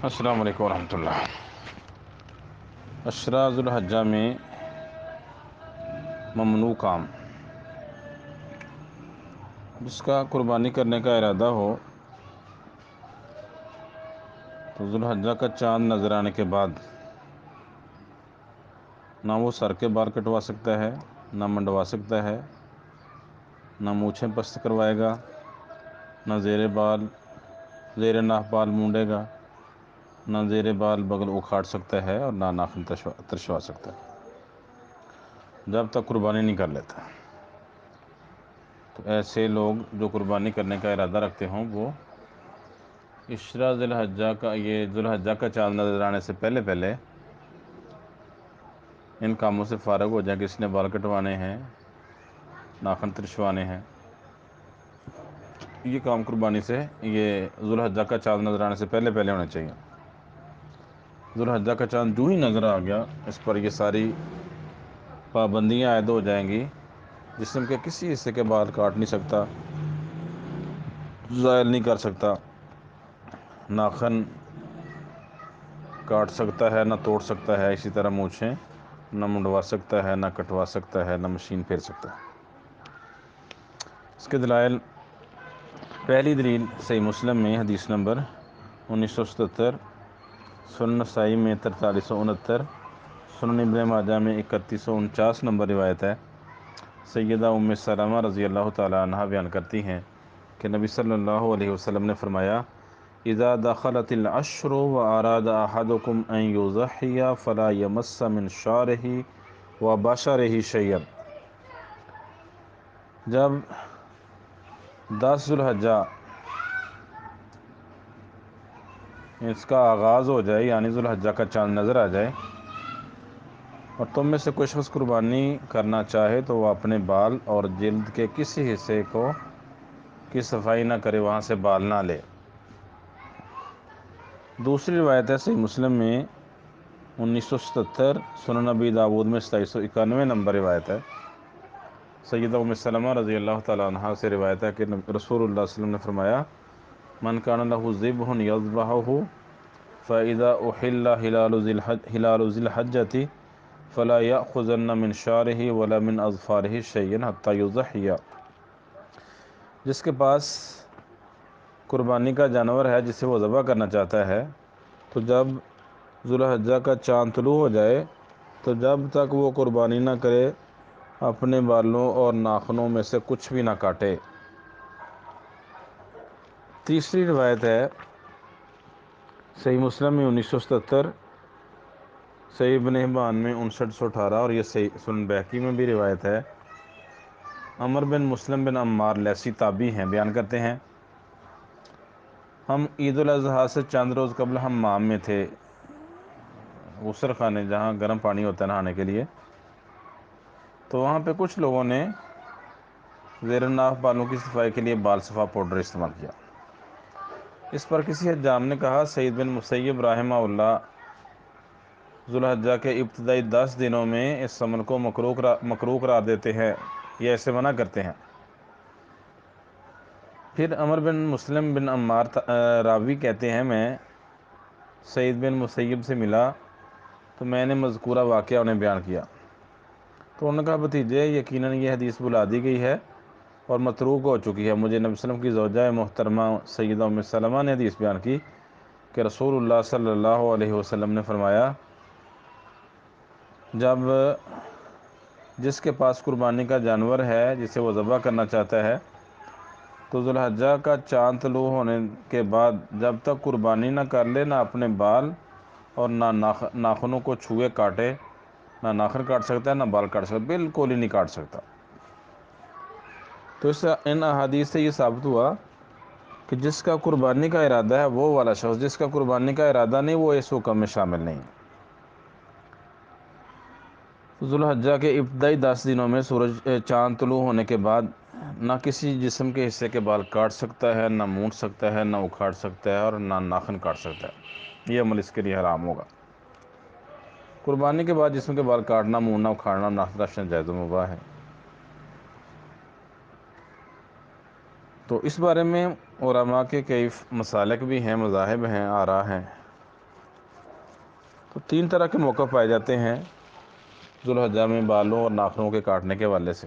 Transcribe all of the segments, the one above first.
السلام علیکم ورحمۃ اللہ۔ اشرا ذو الحجہ میں ممنوع کام، جس کا قربانی کرنے کا ارادہ ہو تو ذو الحجہ کا چاند نظر آنے کے بعد نہ وہ سر کے بال کٹوا سکتا ہے، نہ منڈوا سکتا ہے، نہ مونچھیں پست کروائے گا، نہ زیر ناف بال مونڈے گا، نہ زیر بال بغل اکھاڑ سکتا ہے، اور نہ ناخن ترشوا سکتا ہے جب تک قربانی نہیں کر لیتا۔ تو ایسے لوگ جو قربانی کرنے کا ارادہ رکھتے ہوں وہ اشرا ذو الحجہ کا چاند نظر آنے سے پہلے ان کاموں سے فارغ ہو جائیں۔ کسی نے بال کٹوانے ہیں، ناخن ترشوانے ہیں، یہ کام قربانی سے یہ ذو الحجہ کا چاند نظر آنے سے پہلے ہونے چاہیے۔ ذو الحجہ کا چاند جو ہی نظر آ گیا، اس پر یہ ساری پابندیاں عائد ہو جائیں گی۔ جسم کے کسی حصے کے بال کاٹ نہیں سکتا، زائل نہیں کر سکتا، ناخن کاٹ سکتا ہے نہ توڑ سکتا ہے، اسی طرح مونچھیں نہ منڈوا سکتا ہے، نہ کٹوا سکتا ہے، نہ مشین پھیر سکتا ہے۔ اس کے دلائل: پہلی دلیل صحیح مسلم میں حدیث نمبر 1977، سنن نسائی میں 4369، سنن ابن ماجہ میں 3149 نمبر روایت ہے۔ سیدہ ام سلمہ رضی اللہ تعالیٰ عنہ بیان کرتی ہیں کہ نبی صلی اللہ علیہ وسلم نے فرمایا: اذا دخلت العشر واراد احدكم ان يضحي فلا يمس من شعره وبشره شيئا۔ جب 10 ذو الحجہ اس کا آغاز ہو جائے، یعنی ذو الحجہ کا چاند نظر آ جائے، اور تم میں سے کوئی شخص قربانی کرنا چاہے تو وہ اپنے بال اور جلد کے کسی حصے کی صفائی نہ کرے، وہاں سے بال نہ لے۔ دوسری روایت ہے صحیح مسلم میں 1977، سنن نبی داود میں 2791 نمبر روایت ہے۔ سیدہ ام سلمہ رضی اللہ تعالیٰ عنہ سے روایت ہے کہ رسول اللہ صلی اللہ علیہ وسلم نے فرمایا: من کان لہ ذبح یذبحہ فاذا احل ہلال ذی الحجۃ فلا یأخذن من شعرہ ولا من اظفارہ شیئا حتی یضحی۔ جس کے پاس قربانی کا جانور ہے جسے وہ ذبح کرنا چاہتا ہے، تو جب ذو الحجہ کا چاند طلوع ہو جائے تو جب تک وہ قربانی نہ کرے اپنے بالوں اور ناخنوں میں سے کچھ بھی نہ کاٹے۔ تیسری روایت ہے صحیح مسلم میں 1977، صحیح ابن حبان میں 5918، اور یہ صحیح سنن بیہقی میں بھی روایت ہے۔ عمر بن مسلم بن عمار لیثی تابعی ہیں، بیان کرتے ہیں: ہم عید الاضحیٰ سے چند روز قبل حمام میں تھے، غسل خانے جہاں گرم پانی ہوتا ہے نہانے کے لیے، تو وہاں پہ کچھ لوگوں نے زیر ناف بالوں کی صفائی کے لیے بال صفا پاؤڈر استعمال کیا۔ اس پر کسی حجام نے کہا: سعید بن مسیب رحمہ اللہ ذو الحجہ کے ابتدائی 10 دنوں میں اس عمل کو مکروہ قرار دیتے ہیں یا اسے منع کرتے ہیں۔ پھر عمر بن مسلم بن عمار راوی کہتے ہیں: میں سعید بن مسیب سے ملا تو میں نے مذکورہ واقعہ انہیں بیان کیا، تو انہوں نے کہا: بھتیجے، یقیناً یہ حدیث بلا دی گئی ہے اور متروک ہو چکی ہے۔ مجھے نبی صلی اللہ علیہ وسلم کی زوجہ محترمہ سیدہ ام سلمہ نے حدیث بیان کی کہ رسول اللہ صلی اللہ علیہ وسلم نے فرمایا: جس کے پاس قربانی کا جانور ہے جسے وہ ذبح کرنا چاہتا ہے، تو ذو الحجہ کا چاند طلوع ہونے کے بعد جب تک قربانی نہ کر لے، نہ اپنے بال اور نہ ناخنوں کو چھوئے کاٹے، نہ ناخن کاٹ سکتا ہے نہ بال کاٹ سکتا، بالکل ہی نہیں کاٹ سکتا۔ تو ان احادیث سے یہ ثابت ہوا کہ جس کا قربانی کا ارادہ ہے وہ والا شخص، جس کا قربانی کا ارادہ نہیں، وہ اس حکم میں شامل نہیں۔ ذو الحجہ کے ابتدائی 10 دنوں میں چاند طلوع ہونے کے بعد نہ کسی جسم کے حصے کے بال کاٹ سکتا ہے، نہ مونڈ سکتا ہے، نہ اکھاڑ سکتا ہے، اور نہ ناخن کاٹ سکتا ہے۔ یہ عمل اس کے لیے حرام ہوگا۔ قربانی کے بعد جسم کے بال کاٹنا، مونڈنا، اکھاڑنا، ناخن تراشنا جائز و مباح ہے۔ تو اس بارے میں علماء کے کئی مسالک بھی ہیں، مذاہب ہیں، آراء ہیں۔ تو 3 طرح کے موقع پائے جاتے ہیں ذوالحجہ میں بالوں اور ناخنوں کے کاٹنے کے حوالے سے۔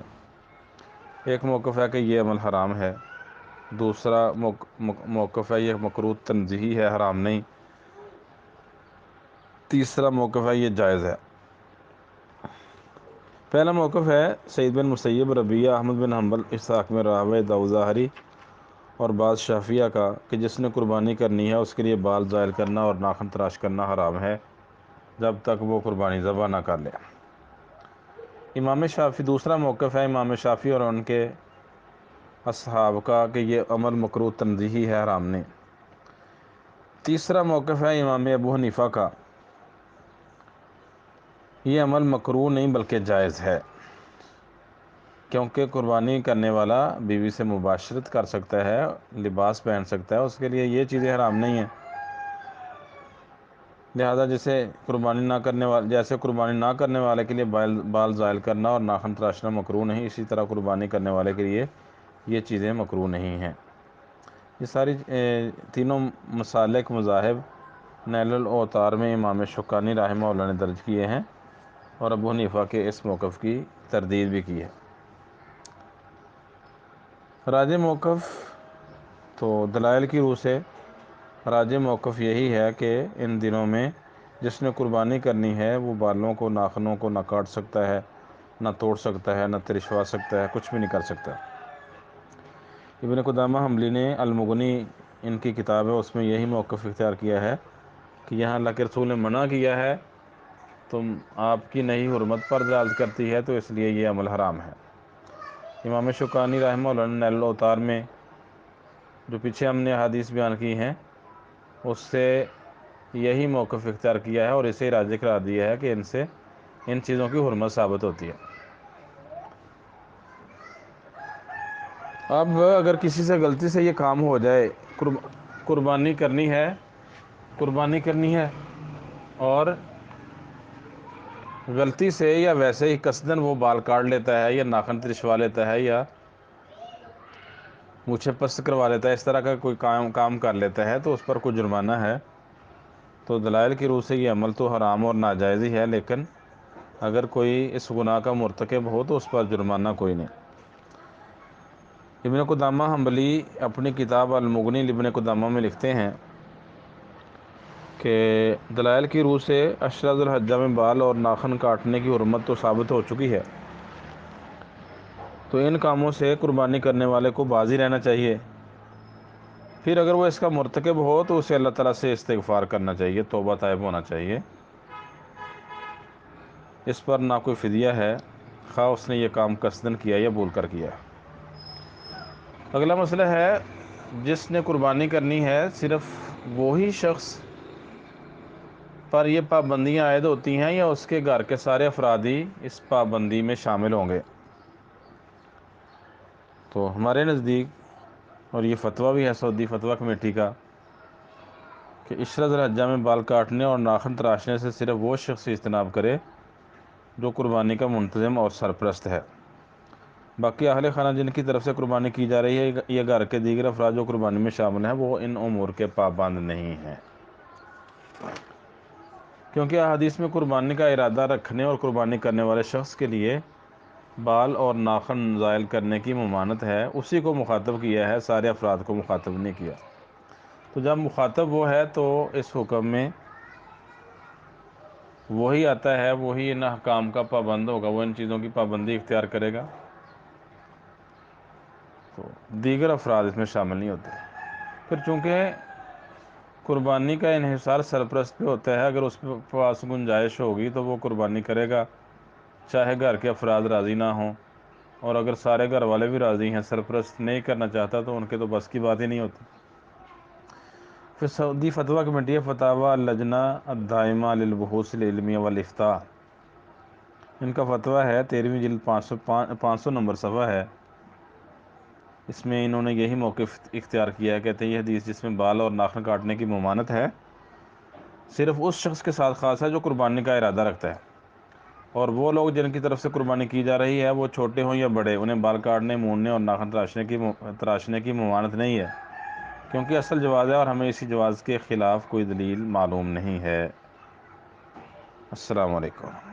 ایک موقف ہے کہ یہ عمل حرام ہے، دوسرا موقف ہے یہ مکروہ تنزیہی ہے، حرام نہیں، تیسرا موقف ہے یہ جائز ہے۔ پہلا موقف ہے سعید بن مسیب، ربیعہ، احمد بن حنبل، اسحاق بن راہویہ، داؤد ظاہری اور بعض شافعیہ کا کہ جس نے قربانی کرنی ہے اس کے لیے بال زائل کرنا اور ناخن تراش کرنا حرام ہے جب تک وہ قربانی ذبح نہ کر لے۔ امام شافعی، دوسرا موقف ہے امام شافعی اور ان کے اصحاب کا کہ یہ عمل مکروہ تنزیہی ہے، حرام نہیں۔ تیسرا موقف ہے امام ابو حنیفہ کا، یہ عمل مکروہ نہیں بلکہ جائز ہے، کیونکہ قربانی کرنے والا بیوی سے مباشرت کر سکتا ہے، لباس پہن سکتا ہے، اس کے لیے یہ چیزیں حرام نہیں ہیں۔ لہذا جیسے قربانی نہ کرنے والے کے لیے بال زائل کرنا اور ناخن تراشنا مکروہ نہیں، اسی طرح قربانی کرنے والے کے لیے یہ چیزیں مکروہ نہیں ہیں۔ یہ ساری تینوں مسالک مذاہب نیل الاوطار میں امام شوکانی رحمہ اللہ نے درج کیے ہیں اور ابو حنیفہ کے اس موقف کی تردید بھی کی ہے۔ راجح موقف تو دلائل کی روح سے راجح موقف یہی ہے کہ ان دنوں میں جس نے قربانی کرنی ہے وہ بالوں کو، ناخنوں کو نہ کاٹ سکتا ہے، نہ توڑ سکتا ہے، نہ ترشوا سکتا ہے، کچھ بھی نہیں کر سکتا۔ ابن قدامہ حنبلی نے المغنی ان کی کتاب ہے، اس میں یہی موقف اختیار کیا ہے کہ یہاں اللہ کے رسول نے منع کیا ہے، تم آپ کی نہیں حرمت پر دلالت کرتی ہے، تو اس لیے یہ عمل حرام ہے۔ امام شوکانی رحمہ اللہ نے نیل الاوطار میں جو پیچھے ہم نے حدیث بیان کی ہیں اس سے یہی موقف اختیار کیا ہے اور اسے راجح قرار دیا ہے کہ ان چیزوں کی حرمت ثابت ہوتی ہے۔ اب اگر کسی سے غلطی سے یہ کام ہو جائے، قربانی کرنی ہے اور غلطی سے یا ویسے ہی قصدن وہ بال کاٹ لیتا ہے یا ناخن ترشوا لیتا ہے یا مونچھیں پست کروا لیتا ہے، اس طرح کا کوئی کام کر لیتا ہے تو اس پر کوئی جرمانہ ہے۔ تو دلائل کی روح سے یہ عمل تو حرام اور ناجائز ہی ہے، لیکن اگر کوئی اس گناہ کا مرتکب ہو تو اس پر جرمانہ کوئی نہیں۔ ابن قدامہ حنبلی اپنی کتاب المغنی ابن قدامہ میں لکھتے ہیں کہ دلائل کی روح سے عشرہ ذوالحجہ میں بال اور ناخن کاٹنے کی حرمت تو ثابت ہو چکی ہے، تو ان کاموں سے قربانی کرنے والے کو باز ہی رہنا چاہیے۔ پھر اگر وہ اس کا مرتکب ہو تو اسے اللہ تعالیٰ سے استغفار کرنا چاہیے، توبہ طائب ہونا چاہیے۔ اس پر نہ کوئی فدیہ ہے، خواہ اس نے یہ کام قصدن کیا یا بھول کر کیا۔ اگلا مسئلہ ہے جس نے قربانی کرنی ہے صرف وہی شخص پر یہ پابندیاں عائد ہوتی ہیں یا اس کے گھر کے سارے افراد ہی اس پابندی میں شامل ہوں گے؟ تو ہمارے نزدیک، اور یہ فتویٰ بھی ہے سعودی فتویٰ کمیٹی کا، کہ عشرہ ذوالحجہ میں بال کاٹنے اور ناخن تراشنے سے صرف وہ شخص اجتناب کرے جو قربانی کا منتظم اور سرپرست ہے۔ باقی اہل خانہ جن کی طرف سے قربانی کی جا رہی ہے یا گھر کے دیگر افراد جو قربانی میں شامل ہیں وہ ان امور کے پابند نہیں ہیں، کیونکہ احادیث میں قربانی کا ارادہ رکھنے اور قربانی کرنے والے شخص کے لیے بال اور ناخن زائل کرنے کی ممانعت ہے، اسی کو مخاطب کیا ہے، سارے افراد کو مخاطب نہیں کیا۔ تو جب مخاطب وہ ہے تو اس حکم میں وہی آتا ہے، وہی ان احکام کا پابند ہوگا، وہ ان چیزوں کی پابندی اختیار کرے گا، تو دیگر افراد اس میں شامل نہیں ہوتے۔ پھر چونکہ قربانی کا انحصار سرپرست پہ ہوتا ہے، اگر اس کے پاس گنجائش ہوگی تو وہ قربانی کرے گا، چاہے گھر کے افراد راضی نہ ہوں، اور اگر سارے گھر والے بھی راضی ہیں، سرپرست نہیں کرنا چاہتا تو ان کے تو بس کی بات ہی نہیں ہوتی۔ پھر سعودی فتویٰ کمیٹی فتاوی اللجنہ الدائمہ للبحوث العلمیہ والافتاء، ان کا فتویٰ ہے 13ویں جلد 500 نمبر صفحہ ہے، اس میں انہوں نے یہی موقف اختیار کیا ہے، کہتے ہیں یہ حدیث جس میں بال اور ناخن کاٹنے کی ممانعت ہے صرف اس شخص کے ساتھ خاص ہے جو قربانی کا ارادہ رکھتا ہے، اور وہ لوگ جن کی طرف سے قربانی کی جا رہی ہے وہ چھوٹے ہوں یا بڑے، انہیں بال کاٹنے، موننے اور ناخن تراشنے کی ممانعت نہیں ہے، کیونکہ اصل جواز ہے اور ہمیں اسی جواز کے خلاف کوئی دلیل معلوم نہیں ہے۔ السلام علیکم۔